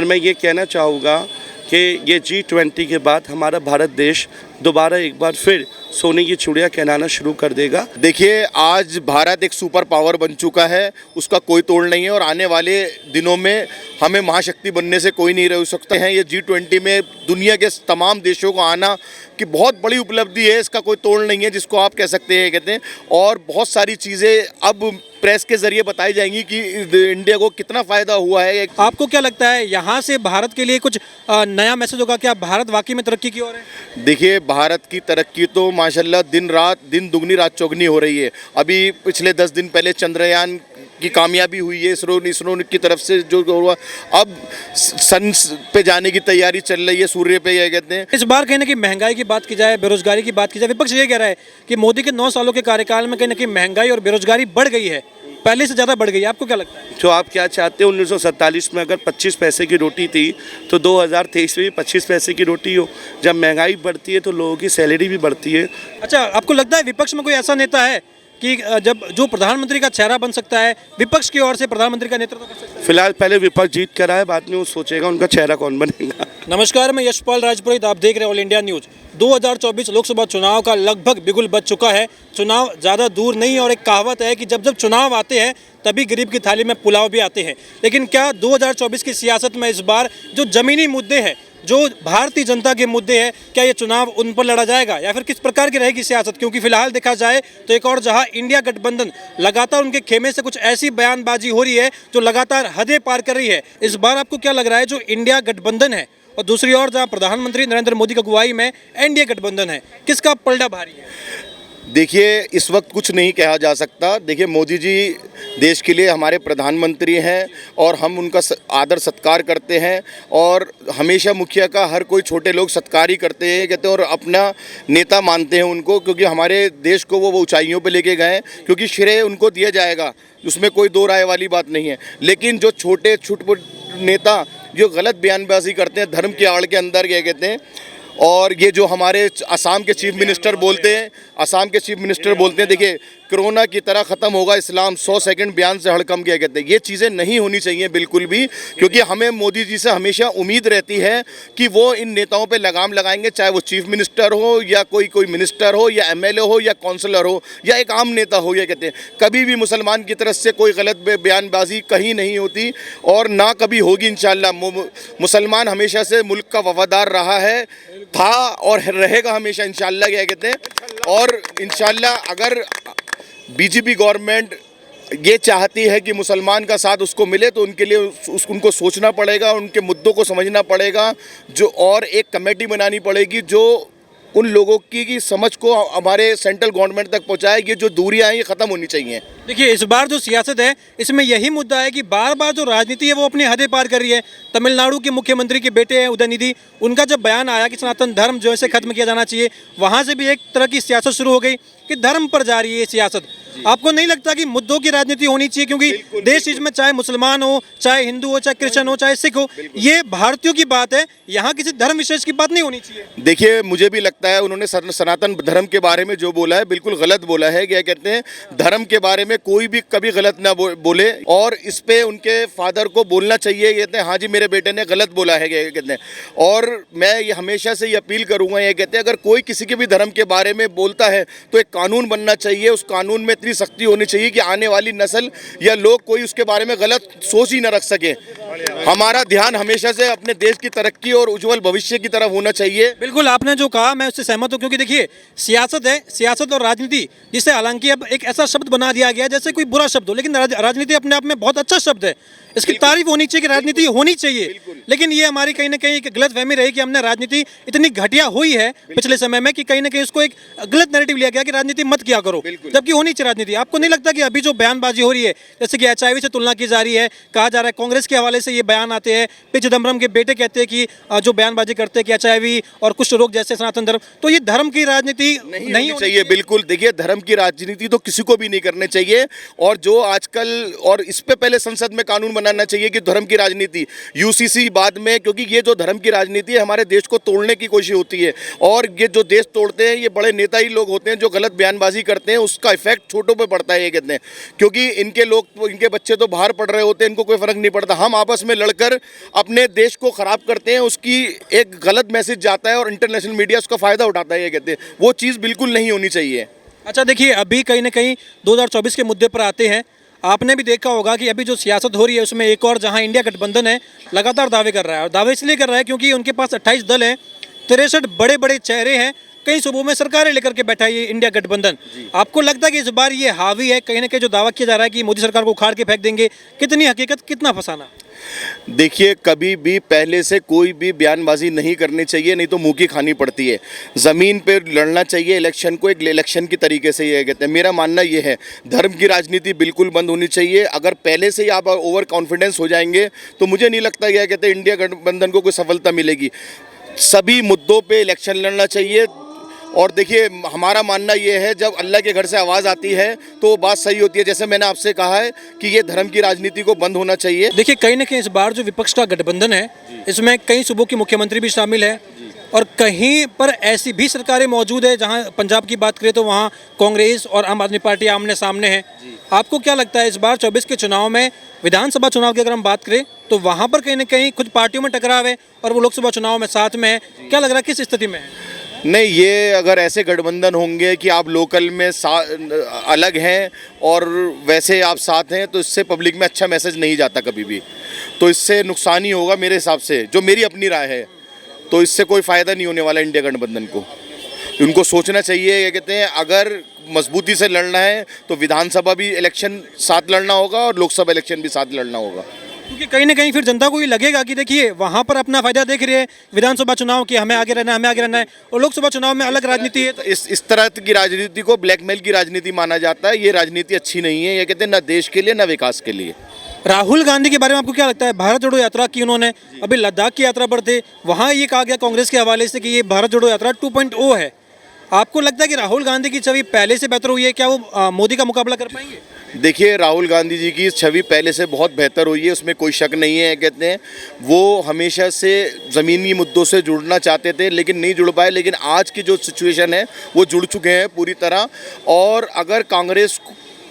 और मैं ये कहना चाहूँगा कि ये G20 के बाद हमारा भारत देश दोबारा एक बार फिर सोने की चिड़िया कहलाना शुरू कर देगा। देखिए, आज भारत एक सुपर पावर बन चुका है, उसका कोई तोड़ नहीं है और आने वाले दिनों में हमें महाशक्ति बनने से कोई नहीं रोक सकते हैं। ये G20 में दुनिया के तमाम देशों को आना कि बहुत बड़ी उपलब्धि है, इसका कोई तोड़ नहीं है, जिसको आप कह सकते हैं कहते हैं। और बहुत सारी चीज़ें अब प्रेस के जरिए बताई जाएंगी कि इंडिया को कितना फ़ायदा हुआ है। आपको क्या लगता है यहाँ से भारत के लिए कुछ नया मैसेज होगा? क्या भारत वाकई में तरक्की की ओर है? देखिए, भारत की तरक्की तो माशाल्लाह दिन दुगनी रात चौगनी हो रही है। अभी पिछले 10 दिन पहले चंद्रयान की कामयाबी हुई है, इसरो की तरफ से जो हुआ। अब सन पे जाने की तैयारी चल रही है, सूर्य पे ये कहते हैं। इस बार कहीं ना कहीं महंगाई की बात की जाए, बेरोजगारी की बात की जाए, विपक्ष ये कह रहा है कि मोदी के 9 सालों के कार्यकाल में कहीं ना कहीं महंगाई और बेरोजगारी बढ़ गई है, पहले से ज़्यादा बढ़ गई है। आपको क्या लगता है? जो आप क्या चाहते हो, 1947 में अगर 25 पैसे की रोटी थी तो 2023 में भी 25 पैसे की रोटी हो। जब महंगाई बढ़ती है तो लोगों की सैलरी भी बढ़ती है। अच्छा, आपको लगता है विपक्ष में कोई ऐसा नेता है कि जब जो प्रधानमंत्री का चेहरा बन सकता है, विपक्ष की ओर से प्रधानमंत्री का नेतृत्व कर सकता है? फिलहाल पहले विपक्ष जीत कर आए, बाद में वो सोचेगा उनका चेहरा कौन बनेगा। नमस्कार, मैं यशपाल राजपुरोहित, आप देख रहे हैं ऑल इंडिया न्यूज़। 2024 लोकसभा चुनाव का लगभग बिगुल बज चुका है। चुनाव ज़्यादा दूर नहीं है और एक कहावत है कि जब जब चुनाव आते हैं तभी गरीब की थाली में पुलाव भी आते हैं। लेकिन क्या 2024 की सियासत में इस बार जो ज़मीनी मुद्दे हैं, जो भारतीय जनता के मुद्दे हैं, क्या ये चुनाव उन पर लड़ा जाएगा या फिर किस प्रकार की रहेगी सियासत? क्योंकि फिलहाल देखा जाए तो एक और जहां इंडिया गठबंधन लगातार उनके खेमे से कुछ ऐसी बयानबाजी हो रही है जो लगातार हदें पार कर रही है। इस बार आपको क्या लग रहा है, जो इंडिया गठबंधन है और दूसरी ओर जहां प्रधानमंत्री नरेंद्र मोदी की अगुवाई में एनडीए गठबंधन है, किसका पलड़ा भारी है? देखिए, इस वक्त कुछ नहीं कहा जा सकता। देखिए, मोदी जी देश के लिए हमारे प्रधानमंत्री हैं और हम उनका आदर सत्कार करते हैं और हमेशा मुखिया का हर कोई छोटे लोग सत्कार ही करते हैं कहते हैं और अपना नेता मानते हैं उनको, क्योंकि हमारे देश को वो ऊंचाइयों पे लेके गए हैं, क्योंकि श्रेय उनको दिया जाएगा, उसमें कोई दो राय वाली बात नहीं है। लेकिन जो छोटे छुटपुट नेता जो गलत बयानबाजी करते हैं धर्म की आड़ के अंदर क्या कहते हैं, और ये जो हमारे असम के चीफ मिनिस्टर बोलते हैं, देखिए कोरोना की तरह ख़त्म होगा इस्लाम, 100 सेकंड बयान से हड़कम किया कहते हैं। ये चीज़ें नहीं होनी चाहिए बिल्कुल भी, क्योंकि हमें मोदी जी से हमेशा उम्मीद रहती है कि वो इन नेताओं पे लगाम लगाएंगे, चाहे वो चीफ मिनिस्टर हो या कोई मिनिस्टर हो या एमएलए हो या काउंसलर हो या एक आम नेता हो। ये कहते हैं कभी भी मुसलमान की तरफ से कोई गलत बयानबाजी कहीं नहीं होती और ना कभी होगी इंशाल्लाह। मुसलमान हमेशा से मुल्क का वफादार रहा है, था और रहेगा हमेशा इंशाल्लाह क्या कहते हैं। और इंशाल्लाह अगर बीजेपी गवर्नमेंट ये चाहती है कि मुसलमान का साथ उसको मिले तो उनके लिए उनको सोचना पड़ेगा, उनके मुद्दों को समझना पड़ेगा, जो और एक कमेटी बनानी पड़ेगी जो उन लोगों की समझ को हमारे सेंट्रल गवर्नमेंट तक पहुंचाए। ये जो दूरियां हैं ये ख़त्म होनी चाहिए। देखिए, इस बार जो सियासत है इसमें यही मुद्दा है कि बार बार जो राजनीति है वो अपनी हदें पार कर रही है। तमिलनाडु के मुख्यमंत्री के बेटे हैं उदयनिधि, उनका जब बयान आया कि सनातन धर्म जो है ख़त्म किया जाना चाहिए, वहाँ से भी एक तरह की सियासत शुरू हो गई कि धर्म पर जा रही है ये सियासत। आपको नहीं लगता कि मुद्दों की राजनीति होनी चाहिए? क्योंकि देश इसमें चाहे मुसलमान हो, चाहे हिंदू हो, चाहे क्रिश्चियन हो, चाहे सिख हो, ये भारतीयों की बात है, यहाँ किसी धर्म विशेष की बात नहीं होनी चाहिए। देखिए, मुझे भी लगता है उन्होंने सनातन धर्म के बारे में जो बोला है बिल्कुल गलत बोला है। क्या कहते हैं, धर्म के बारे में कोई भी कभी गलत ना बोले और इस पे उनके फादर को बोलना चाहिए। कहते हैं हाँ जी मेरे बेटे ने गलत बोला है कहते हैं। और मैं ये हमेशा से ये अपील करूँगा, ये कहते हैं अगर कोई किसी के भी धर्म के बारे में बोलता है तो एक कानून बनना चाहिए, उस कानून में इतनी सख्ती होनी चाहिए कि आने वाली नस्ल या लोग कोई उसके बारे में गलत सोच ही न रख सके। हमारा ध्यान हमेशा से अपने देश की तरक्की और उज्जवल भविष्य की तरफ होना चाहिए। बिल्कुल, आपने जो कहा मैं उससे सहमत हूँ, क्योंकि देखिए सियासत है, सियासत और राजनीति, जिसे हालांकि अब एक ऐसा शब्द बना दिया गया जैसे कोई बुरा शब्द हो, लेकिन राजनीति अपने आप में बहुत अच्छा शब्द है। इसकी तारीफ होनी चाहिए कि राजनीति होनी चाहिए। लेकिन ये हमारी कहीं ना कहीं एक गलतफहमी रही कि हमने राजनीति इतनी घटिया हुई है पिछले समय में कि कहीं ना कहीं उसको एक गलत नैरेटिव लिया गया कि राजनीति मत किया करो, जबकि होनी चाहिए राजनीति। आपको नहीं लगता कि अभी जो बयानबाजी हो रही है, जैसे कि HIV से तुलना की जा रही है, कहा जा रहा है कांग्रेस के हवाले से ये बयान आते हैं, पी चिदम्बरम के बेटे कहते हैं कि जो बयानबाजी करते हैं कि HIV और कुष्ठ रोग जैसे सनातन धर्म, तो ये धर्म की राजनीति नहीं होनी चाहिए। बिल्कुल, देखिए धर्म की राजनीति तो किसी को भी नहीं करनी चाहिए। और जो आजकल, और इस पे पहले संसद में कानून बनाना चाहिए कि धर्म की राजनीति, UCC बाद में, क्योंकि ये जो धर्म की राजनीति है हमारे देश को तोड़ने की कोशिश होती है, और ये जो देश तोड़ते हैं ये बड़े नेता ही लोग होते हैं जो गलत बयानबाजी करते हैं, उसका इफेक्ट छोटों पे पड़ता है ये कहते हैं, क्योंकि इनके बच्चे तो बाहर पढ़ रहे होते हैं, इनको कोई फर्क नहीं पड़ता। हम आपस में लड़कर अपने देश को खराब करते हैं, उसकी एक गलत मैसेज जाता है और इंटरनेशनल मीडिया उसका फ़ायदा उठाता है ये कहते हैं, वो चीज़ बिल्कुल नहीं होनी चाहिए। अच्छा देखिए, अभी कहीं ना कहीं 2024 के मुद्दे पर आते हैं। आपने भी देखा होगा कि अभी जो सियासत हो रही है उसमें एक और जहां इंडिया गठबंधन है लगातार दावे कर रहा है, और दावे इसलिए कर रहा है क्योंकि उनके पास 28 दल हैं, 63 बड़े बड़े चेहरे हैं, कई सूबों में सरकारें लेकर के बैठा है ये इंडिया गठबंधन। आपको लगता है कि इस बार ये हावी है? कहीं ना कहीं जो दावा किया जा रहा है कि मोदी सरकार को उखाड़ के फेंक देंगे, कितनी हकीकत, कितना फसाना? देखिए, कभी भी पहले से कोई भी बयानबाजी नहीं करनी चाहिए, नहीं तो मुंह की खानी पड़ती है। ज़मीन पे लड़ना चाहिए इलेक्शन को, एक इलेक्शन की तरीके से ये कहते हैं। मेरा मानना ये है, धर्म की राजनीति बिल्कुल बंद होनी चाहिए। अगर पहले से ही आप ओवर कॉन्फिडेंस हो जाएंगे तो मुझे नहीं लगता यह कहते हैं इंडिया गठबंधन को कोई सफलता मिलेगी। सभी मुद्दों पे इलेक्शन लड़ना चाहिए। और देखिए, हमारा मानना ये है, जब अल्लाह के घर से आवाज़ आती है तो वो बात सही होती है। जैसे मैंने आपसे कहा है कि ये धर्म की राजनीति को बंद होना चाहिए। देखिए, कहीं ना कहीं इस बार जो विपक्ष का गठबंधन है इसमें कई सूबों के मुख्यमंत्री भी शामिल है, और कहीं पर ऐसी भी सरकारें मौजूद है, जहां पंजाब की बात करें तो वहां कांग्रेस और आम आदमी पार्टी आमने सामने है। आपको क्या लगता है इस बार 24 के चुनाव में, विधानसभा चुनाव की अगर हम बात करें तो वहां पर कहीं ना कहीं कुछ पार्टियों में टकराव है और वो लोकसभा चुनाव में साथ में है? क्या लग रहा है, किस स्थिति में है? नहीं, ये अगर ऐसे गठबंधन होंगे कि आप लोकल में अलग हैं और वैसे आप साथ हैं, तो इससे पब्लिक में अच्छा मैसेज नहीं जाता कभी भी। तो इससे नुकसान ही होगा मेरे हिसाब से, जो मेरी अपनी राय है। तो इससे कोई फ़ायदा नहीं होने वाला इंडिया गठबंधन को। उनको सोचना चाहिए, ये कहते हैं, अगर मजबूती से लड़ना है तो विधानसभा भी इलेक्शन साथ लड़ना होगा और लोकसभा इलेक्शन भी साथ लड़ना होगा। क्योंकि कहीं ना कहीं फिर जनता को ये लगेगा कि देखिए वहाँ पर अपना फायदा देख रही है विधानसभा चुनाव की, हमें आगे रहना है, हमें आगे रहना है, और लोकसभा चुनाव में अलग राजनीति है। तो इस तरह की राजनीति को ब्लैकमेल की राजनीति माना जाता है। ये राजनीति अच्छी नहीं है, ये कहते हैं, ना देश के लिए ना विकास के लिए। राहुल गांधी के बारे में आपको क्या लगता है? भारत जोड़ो यात्रा की उन्होंने, अभी लद्दाख की यात्रा पर थे, वहाँ ये कहा गया कांग्रेस के हवाले से कि ये भारत जोड़ो यात्रा 2.0 है। आपको लगता है कि राहुल गांधी की छवि पहले से बेहतर हुई है? क्या वो मोदी का मुकाबला कर पाएंगे? देखिए, राहुल गांधी जी की छवि पहले से बहुत बेहतर हुई है, उसमें कोई शक नहीं है। कहते हैं, वो हमेशा से ज़मीनी मुद्दों से जुड़ना चाहते थे लेकिन नहीं जुड़ पाए, लेकिन आज की जो सिचुएशन है वो जुड़ चुके हैं पूरी तरह। और अगर कांग्रेस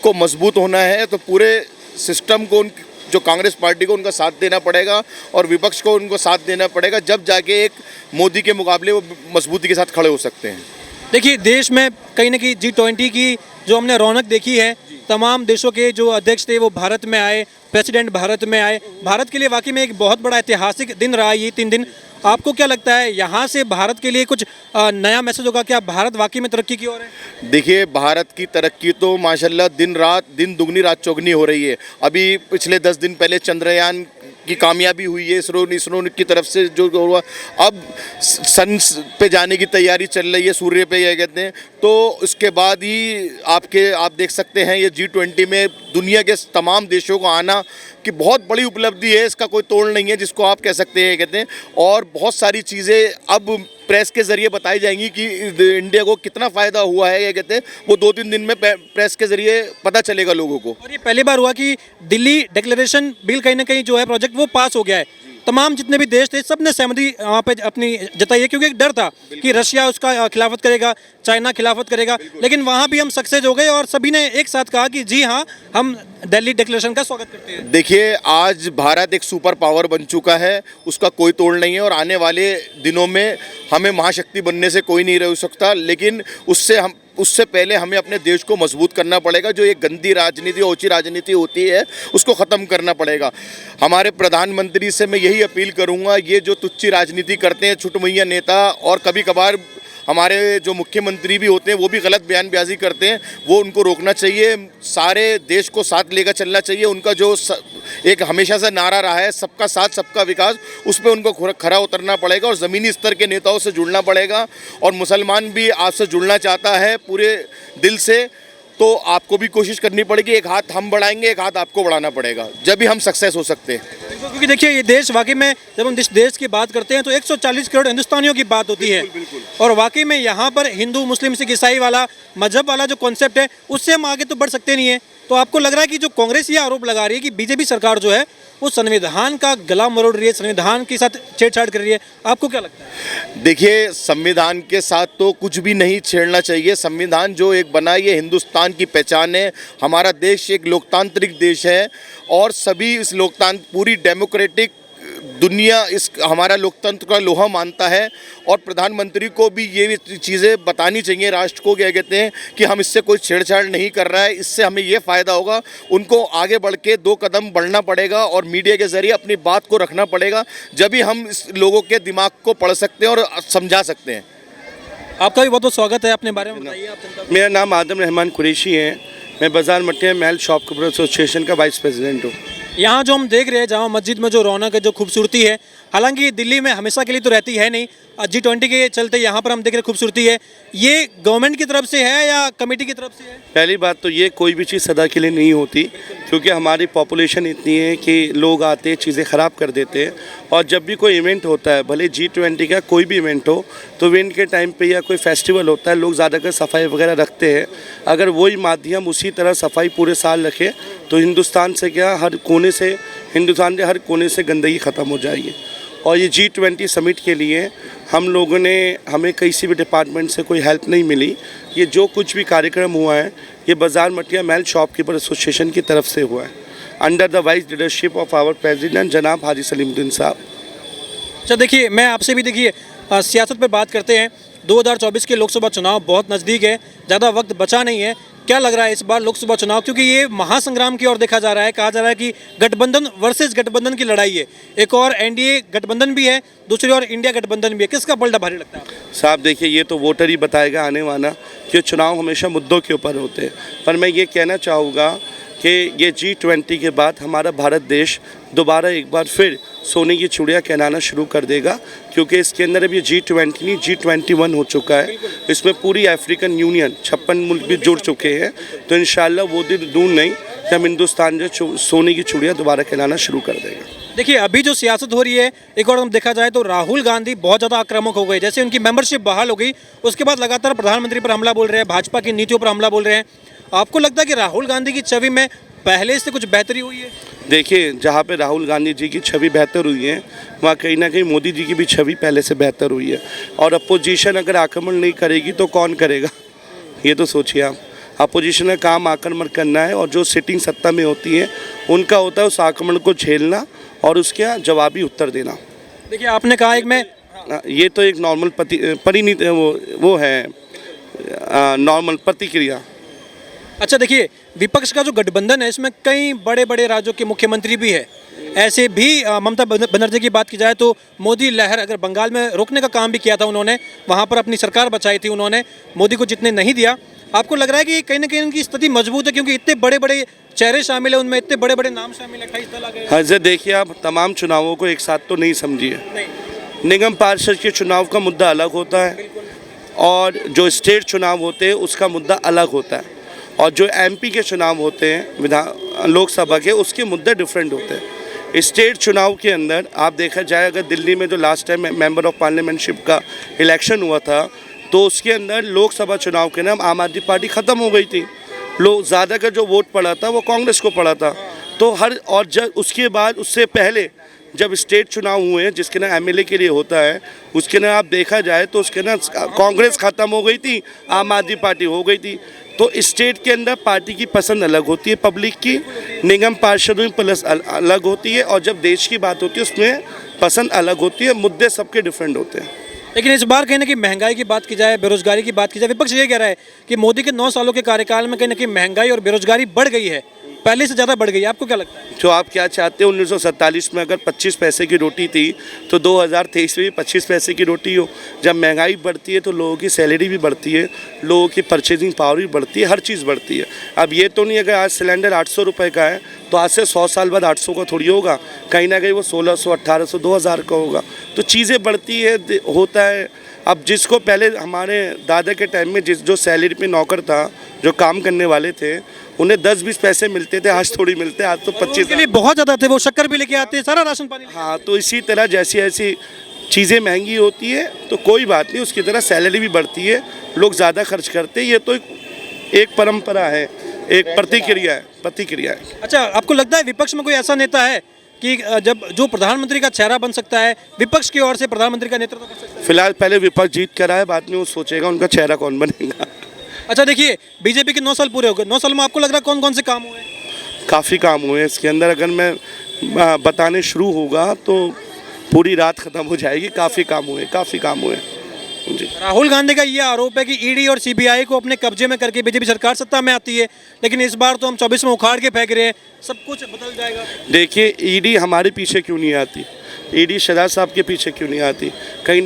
को मजबूत होना है तो पूरे सिस्टम को, जो कांग्रेस पार्टी को, उनका साथ देना पड़ेगा और विपक्ष को उनको साथ देना पड़ेगा, जब जाके एक मोदी के मुकाबले वो मजबूती के साथ खड़े हो सकते हैं। देखिए, देश में कहीं ना कहीं G20 की जो हमने रौनक देखी है, तमाम देशों के जो अध्यक्ष थे वो भारत में आए, प्रेसिडेंट भारत में आए। भारत के लिए वाकई में एक बहुत बड़ा ऐतिहासिक दिन रहा ये 3 दिन। आपको क्या लगता है, यहाँ से भारत के लिए कुछ नया मैसेज होगा? क्या भारत वाकई में तरक्की की ओर है? देखिए, भारत की तरक्की तो माशाल्लाह दिन दुगनी रात चौगनी हो रही है। अभी पिछले 10 दिन पहले चंद्रयान की कामयाबी हुई है इसरो की तरफ से, जो हुआ। अब सन पे जाने की तैयारी चल रही है, सूर्य पे, ये कहते हैं। तो उसके बाद ही आप देख सकते हैं, ये G20 में दुनिया के तमाम देशों को आना कि बहुत बड़ी उपलब्धि है, इसका कोई तोड़ नहीं है, जिसको आप कह सकते हैं, ये कहते हैं। और बहुत सारी चीज़ें अब प्रेस के ज़रिए बताई जाएंगी कि इंडिया को कितना फ़ायदा हुआ है, ये कहते हैं। वो 2-3 दिन में प्रेस के ज़रिए पता चलेगा लोगों को। और ये पहली बार हुआ कि दिल्ली डिक्लेरेशन बिल कहीं ना कहीं जो है प्रोजेक्ट वो पास हो गया है। तमाम जितने भी देश थे सब ने सहमति वहाँ पे अपनी जताई है, क्योंकि एक डर था कि रशिया उसका खिलाफत करेगा, चाइना खिलाफत करेगा, लेकिन वहाँ भी हम सक्सेस हो गए और सभी ने एक साथ कहा कि जी हाँ, हम दिल्ली डिक्लेरेशन का स्वागत करते हैं। देखिए, आज भारत एक सुपर पावर बन चुका है, उसका कोई तोड़ नहीं है, और आने वाले दिनों में हमें महाशक्ति बनने से कोई नहीं रोक सकता। लेकिन उससे पहले हमें अपने देश को मजबूत करना पड़ेगा। जो ये गंदी राजनीति, ओछी राजनीति होती है, उसको ख़त्म करना पड़ेगा। हमारे प्रधानमंत्री से मैं यही अपील करूंगा, ये जो तुच्ची राजनीति करते हैं छुटमैया नेता, और कभी कभार हमारे जो मुख्यमंत्री भी होते हैं वो भी गलत बयानबाजी करते हैं, वो उनको रोकना चाहिए। सारे देश को साथ लेकर चलना चाहिए। उनका जो एक हमेशा से नारा रहा है, सबका साथ सबका विकास, उस पर उनको खरा उतरना पड़ेगा और ज़मीनी स्तर के नेताओं से जुड़ना पड़ेगा। और मुसलमान भी आपसे जुड़ना चाहता है पूरे दिल से, तो आपको भी कोशिश करनी पड़ेगी। एक हाथ हम बढ़ाएंगे, एक हाथ आपको बढ़ाना पड़ेगा, जब भी हम सक्सेस हो सकते हैं। क्योंकि देखिए, ये देश वाकई में, जब हम देश की बात करते हैं तो 140 करोड़ हिंदुस्तानियों की बात होती है। और वाकई में यहाँ पर हिंदू मुस्लिम सिख ईसाई वाला मजहब वाला जो कॉन्सेप्ट है, उससे हम आगे तो बढ़ सकते नहीं है। तो आपको लग रहा है कि जो कांग्रेस ये आरोप लगा रही है कि बीजेपी सरकार जो है वो संविधान का गला मरोड़ रही है, संविधान के साथ छेड़छाड़ कर रही है, आपको क्या लगता है? देखिए, संविधान के साथ तो कुछ भी नहीं छेड़ना चाहिए। संविधान जो एक बना, ये हिंदुस्तान की पहचान है। हमारा देश एक लोकतांत्रिक देश है और सभी इस पूरी डेमोक्रेटिक दुनिया इस हमारा लोकतंत्र का लोहा मानता है। और प्रधानमंत्री को भी ये चीज़ें बतानी चाहिए राष्ट्र को, क्या कहते हैं, कि हम इससे कोई छेड़छाड़ नहीं कर रहा है, इससे हमें ये फ़ायदा होगा। उनको आगे बढ़ के 2 कदम बढ़ना पड़ेगा और मीडिया के ज़रिए अपनी बात को रखना पड़ेगा, जब ही हम इस लोगों के दिमाग को पढ़ सकते हैं और समझा सकते हैं। आपका भी बहुत बहुत स्वागत है, अपने बारे में बताइए आप। मेरा नाम आदम रहमान कुरैशी है। मैं बाज़ार मटिया महल शॉपकीपर एसोसिएशन का वाइस प्रेसिडेंट हूँ। यहाँ जो हम देख रहे हैं जामा मस्जिद में जो रौनक है, जो खूबसूरती है, हालांकि दिल्ली में हमेशा के लिए तो रहती है नहीं, G20 के चलते यहाँ पर हम देख रहे हैं खूबसूरती है, ये गवर्नमेंट की तरफ से है या कमेटी की तरफ से है? पहली बात तो ये कोई भी चीज़ सदा के लिए नहीं होती, क्योंकि हमारी पॉपुलेशन इतनी है कि लोग आते हैं चीज़ें ख़राब कर देते हैं। और जब भी कोई इवेंट होता है, भले G20 का कोई भी इवेंट हो, तो इवेंट के टाइम पे या कोई फेस्टिवल होता है, लोग ज़्यादातर सफाई वगैरह रखते हैं। अगर वही माध्यम उसी तरह सफाई पूरे साल रखे तो हिंदुस्तान से क्या, हिंदुस्तान के हर कोने से गंदगी ख़त्म हो जाएगी। और ये G20 समिट के लिए हमें किसी भी डिपार्टमेंट से कोई हेल्प नहीं मिली। ये जो कुछ भी कार्यक्रम हुआ है, ये बाज़ार मटिया महल शॉपकीपर एसोसिएशन की तरफ से हुआ है, under the vice leadership of our president जनाब हाजी सलीमुद्दीन साहब। अच्छा, देखिए मैं आपसे भी सियासत पर बात करते हैं। 2024 के लोकसभा चुनाव बहुत नज़दीक है, ज़्यादा वक्त बचा नहीं है। क्या लग रहा है इस बार लोकसभा चुनाव, क्योंकि ये महासंग्राम की ओर देखा जा रहा है, कहा जा रहा है कि गठबंधन वर्सेस गठबंधन की लड़ाई है। एक और एनडीए गठबंधन भी है, दूसरी ओर इंडिया गठबंधन भी है। किसका पलड़ा भारी लगता है आपको? साहब देखिए, ये तो वोटर ही बताएगा आने वाला कि चुनाव हमेशा मुद्दों के ऊपर होते हैं। पर मैं ये कहना चाहूँगा कि ये G20 के बाद हमारा भारत देश दोबारा एक बार फिर सोने की चिड़िया कहलाना शुरू कर देगा, क्योंकि इसके अंदर अब ये G20 नहीं G21 हो चुका है। इसमें पूरी अफ्रीकन यूनियन 56 मुल्क भी जुड़ चुके हैं। तो इंशाल्लाह वो दिन दूर नहीं जब हिंदुस्तान जो सोने की चिड़िया दोबारा कहलाना शुरू कर देगा। देखिए अभी जो सियासत हो रही है, एक और हम देखा जाए तो राहुल गांधी बहुत ज़्यादा आक्रामक हो गए। जैसे उनकी मेंबरशिप बहाल हो गई, उसके बाद लगातार प्रधानमंत्री पर हमला बोल रहे हैं, भाजपा की नीतियों पर हमला बोल रहे हैं। आपको लगता है कि राहुल गांधी की छवि में पहले से कुछ बेहतरी हुई है? देखिए, जहाँ पे राहुल गांधी जी की छवि बेहतर हुई है, वहाँ कहीं ना कहीं मोदी जी की भी छवि पहले से बेहतर हुई है। और अपोजिशन अगर आक्रमण नहीं करेगी तो कौन करेगा, ये तो सोचिए आप। अपोजिशन का काम आक्रमण करना है, और जो सिटिंग सत्ता में होती है उनका होता है उस आक्रमण को झेलना और उसके जवाबी उत्तर देना। देखिए आपने कहा ये तो एक नॉर्मल परिणीति वो है, नॉर्मल प्रतिक्रिया। अच्छा, देखिए विपक्ष का जो गठबंधन है, इसमें कई बड़े बड़े राज्यों के मुख्यमंत्री भी है। ऐसे भी ममता बनर्जी की बात की जाए तो मोदी लहर अगर बंगाल में रोकने का काम भी किया था उन्होंने, वहाँ पर अपनी सरकार बचाई थी उन्होंने, मोदी को जितने नहीं दिया। आपको लग रहा है कि कहीं ना कहीं उनकी स्थिति मजबूत है, क्योंकि इतने बड़े बड़े चेहरे शामिल है उनमें, इतने बड़े बड़े नाम शामिल है, 28 दल आ गए। हाँ, देखिए आप तमाम चुनावों को एक साथ तो नहीं समझिए। निगम पार्षद के चुनाव का मुद्दा अलग होता है, और जो स्टेट चुनाव होते हैं उसका मुद्दा अलग होता है, और जो MP के चुनाव होते हैं लोकसभा के, उसके मुद्दे डिफरेंट होते हैं। स्टेट चुनाव के अंदर आप देखा जाए, अगर दिल्ली में जो लास्ट टाइम मेंबर ऑफ पार्लियामेंटशिप का इलेक्शन हुआ था, तो उसके अंदर लोकसभा चुनाव के नाम आम आदमी पार्टी ख़त्म हो गई थी। लोग ज़्यादा का जो वोट पड़ा था वो कांग्रेस को पड़ा था। तो और जब उसके बाद उससे पहले जब स्टेट चुनाव हुए हैं, जिसके ना MLA के लिए होता है, उसके ना आप देखा जाए तो उसके ना कांग्रेस ख़त्म हो गई थी, आम आदमी पार्टी हो गई थी। तो स्टेट के अंदर पार्टी की पसंद अलग होती है, पब्लिक की निगम पार्षदों में प्लस अलग होती है, और जब देश की बात होती है उसमें पसंद अलग होती है, मुद्दे सबके डिफरेंट होते हैं। लेकिन इस बार कहीं ना कहीं महंगाई की बात की जाए, बेरोजगारी की बात की जाए, विपक्ष ये कह रहा है कि मोदी के 9 सालों के कार्यकाल में कहीं ना कहीं महंगाई और बेरोजगारी बढ़ गई है, पहले से ज़्यादा बढ़ गई है। आपको क्या लगता है? जो आप क्या चाहते हो, 1947 में अगर 25 पैसे की रोटी थी तो 2023 में भी 25 पैसे की रोटी हो। जब महंगाई बढ़ती है तो लोगों की सैलरी भी बढ़ती है, लोगों की परचेजिंग पावर भी बढ़ती है, हर चीज़ बढ़ती है। अब ये तो नहीं अगर आज सिलेंडर 800 रुपये का है तो आज से 100 साल बाद 800 का थोड़ी होगा, कहीं ना कहीं वो 1600, 1800, 2000 का होगा। तो चीज़ें बढ़ती है, होता है। अब जिसको पहले हमारे दादा के टाइम में जो सैलरी पे नौकर था, जो काम करने वाले थे, उन्हें 10-20 पैसे मिलते थे, आज थोड़ी मिलते हैं, आज तो 25 के लिए बहुत ज़्यादा थे, वो शक्कर भी लेके आते हैं, सारा राशन पानी। हाँ, तो इसी तरह जैसी ऐसी चीज़ें महंगी होती है तो कोई बात नहीं, उसकी तरह सैलरी भी बढ़ती है, लोग ज़्यादा खर्च करते हैं। ये तो एक परंपरा है, एक प्रतिक्रिया है। अच्छा, आपको लगता है विपक्ष में कोई ऐसा नेता है कि जब जो प्रधानमंत्री का चेहरा बन सकता है, विपक्ष की ओर से प्रधानमंत्री का नेतृत्व कर सकता है? फिलहाल पहले विपक्ष जीत कर आए, बाद में वो सोचेगा उनका चेहरा कौन बनेगा। अच्छा देखिए, बीजेपी के 9 साल पूरे हो गए, 9 साल में आपको लग रहा है कौन कौन से काम हुए हैं? काफ़ी काम हुए हैं इसके अंदर, अगर मैं बताने शुरू होगा तो पूरी रात ख़त्म हो जाएगी। काफ़ी काम हुए जी। राहुल गांधी का ये आरोप है कि ईडी और सीबीआई को अपने कब्जे में करके बीजेपी सरकार सत्ता में आती है, लेकिन इस बार तो हम 24 में उखाड़ के फेंक रहे हैं, सब कुछ बदल जाएगा। देखिए, ईडी हमारे पीछे क्यों नहीं आती, ईडी शहजाद साहब के पीछे क्यों नहीं आती? कहीं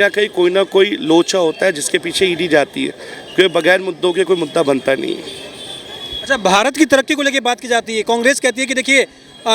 ना कोई लोचा होता है जिसके पीछे ईडी जाती है, क्योंकि बगैर मुद्दों के कोई मुद्दा बनता नहीं है। अच्छा, भारत की तरक्की को लेकर बात की जाती है, कांग्रेस कहती है कि देखिए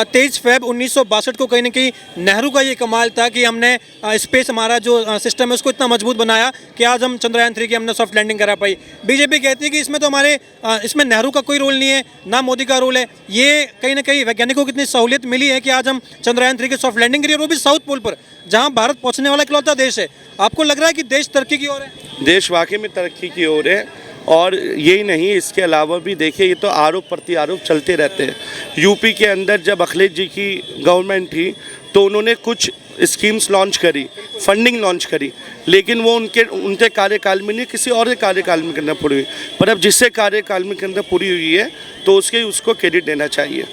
23 फरवरी 1962 को कहीं ना कहीं नेहरू का ये कमाल था कि हमने स्पेस, हमारा जो सिस्टम है उसको इतना मजबूत बनाया कि आज हम चंद्रयान 3 की हमने सॉफ्ट लैंडिंग करा पाई। बीजेपी कहती है कि इसमें तो हमारे इसमें नेहरू का कोई रोल नहीं है, ना मोदी का रोल है। ये कहीं ना कहीं वैज्ञानिकों को इतनी सहूलियत मिली है कि आज हम चंद्रयान 3 की सॉफ्ट लैंडिंग करिए, वो भी साउथ पोल पर, जहाँ भारत पहुँचने वाला इकलौता देश है। आपको लग रहा है कि देश तरक्की की ओर है? देश वाकई में तरक्की की ओर है, और यही नहीं, इसके अलावा भी देखिए, ये तो आरोप प्रत्यारोप चलते रहते हैं। यूपी के अंदर जब अखिलेश जी की गवर्नमेंट थी तो उन्होंने कुछ स्कीम्स लॉन्च करी, फंडिंग लॉन्च करी, लेकिन वो उनके कार्यकाल में नहीं, किसी और के कार्यकाल में करना पूरी हुई। पर अब जिससे कार्यकाल में के अंदर पूरी हुई है तो उसको क्रेडिट देना चाहिए।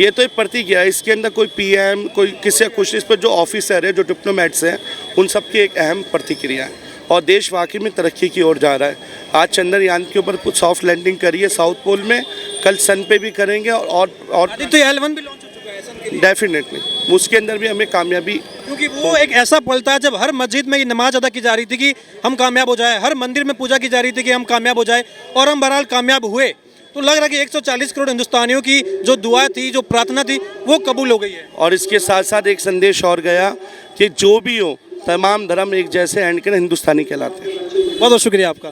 ये तो एक प्रतिक्रिया है, इसके अंदर कोई पीएम, कोई किसी कुछ, इस पर जो ऑफिसर है, जो डिप्लोमेट्स हैं, उन सब की एक अहम प्रतिक्रिया है। और देश वाकई में तरक्की की ओर जा रहा है। आज चंद्रयान के ऊपर कुछ सॉफ्ट लैंडिंग करी है साउथ पोल में, कल सन पे भी करेंगे, और आदित्य L1 भी लॉन्च हो चुका है सन के लिए। डेफिनेटली उसके अंदर भी हमें कामयाबी, क्योंकि वो एक ऐसा पल था जब हर मस्जिद में ये नमाज अदा की जा रही थी कि हम कामयाब हो जाए, हर मंदिर में पूजा की जा रही थी कि हम कामयाब हो जाए, और हम बहरहाल कामयाब हुए। तो लग रहा है कि 140 करोड़ हिंदुस्तानियों की जो दुआ थी, जो प्रार्थना थी, वो कबूल हो गई है। और इसके साथ साथ एक संदेश और गया कि जो भी हो, तमाम धर्म एक जैसे एंड के हिंदुस्तानी कहलाते हैं। बहुत बहुत शुक्रिया आपका।